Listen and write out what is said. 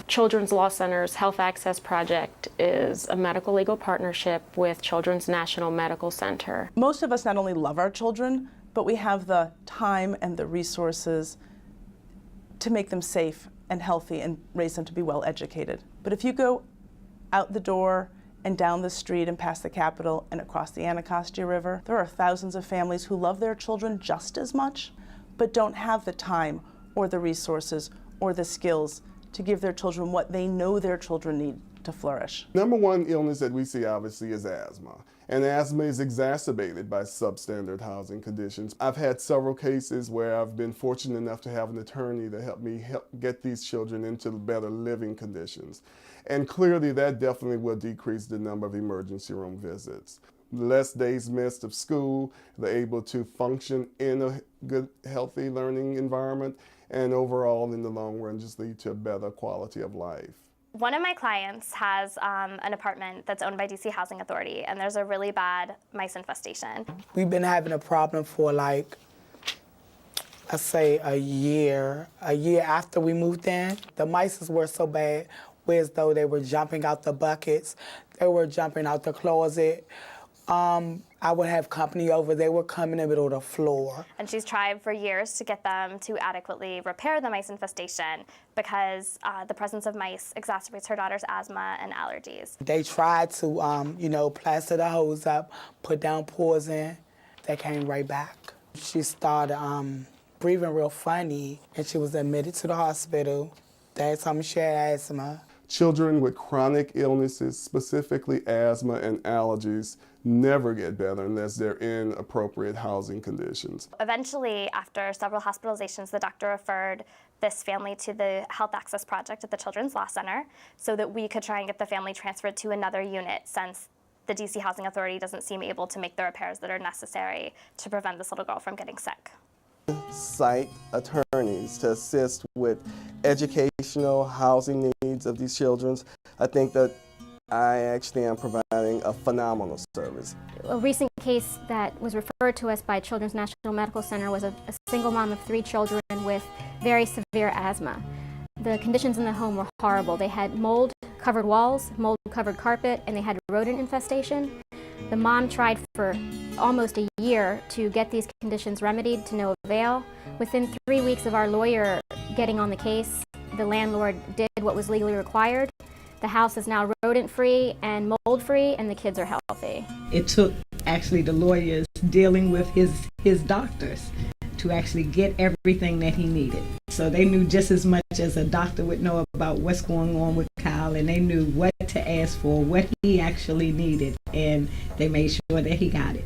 Children's Law Center's Health Access Project is a medical legal partnership with Children's National Medical Center. Most of us not only love our children, but we have the time and the resources to make them safe and healthy and raise them to be well educated. But if you go out the door and down the street and past the Capitol and across the Anacostia River, there are thousands of families who love their children just as much, but don't have the time or the resources or the skills to give their children what they know their children need to flourish. Number one illness that we see obviously is asthma. And asthma is exacerbated by substandard housing conditions. I've had several cases where I've been fortunate enough to have an attorney to help me get these children into better living conditions. And clearly that definitely will decrease the number of emergency room visits. Less days missed of school, they're able to function in a good, healthy learning environment, and overall in the long run just lead to a better quality of life. One of my clients has an apartment that's owned by DC Housing Authority, and there's a really bad mice infestation. We've been having a problem for like, I say a year after we moved in. The mice were so bad, as though they were jumping out the buckets, they were jumping out the closet. I would have company over, they would come in the middle of the floor. And she's tried for years to get them to adequately repair the mice infestation because the presence of mice exacerbates her daughter's asthma and allergies. They tried to, plaster the hose up, put down poison. They came right back. She started breathing real funny, and she was admitted to the hospital. They told me she had asthma. Children with chronic illnesses, specifically asthma and allergies, never get better unless they're in appropriate housing conditions. Eventually, after several hospitalizations, the doctor referred this family to the Health Access Project at the Children's Law Center so that we could try and get the family transferred to another unit, since the DC Housing Authority doesn't seem able to make the repairs that are necessary to prevent this little girl from getting sick. Cite attorneys to assist with educational housing needs of these children. I think that I actually am providing a phenomenal service. A recent case that was referred to us by Children's National Medical Center was a single mom of 3 children with very severe asthma. The conditions in the home were horrible. They had mold-covered walls, mold-covered carpet, and they had rodent infestation. The mom tried for almost a year to get these conditions remedied, to no avail. Within 3 weeks of our lawyer getting on the case, the landlord did what was legally required. The house is now rodent-free and mold-free, and the kids are healthy. It took actually the lawyers dealing with his doctors to actually get everything that he needed. So they knew just as much as a doctor would know about what's going on with Kyle, and they knew what to ask for, what he actually needed, and they made sure that he got it.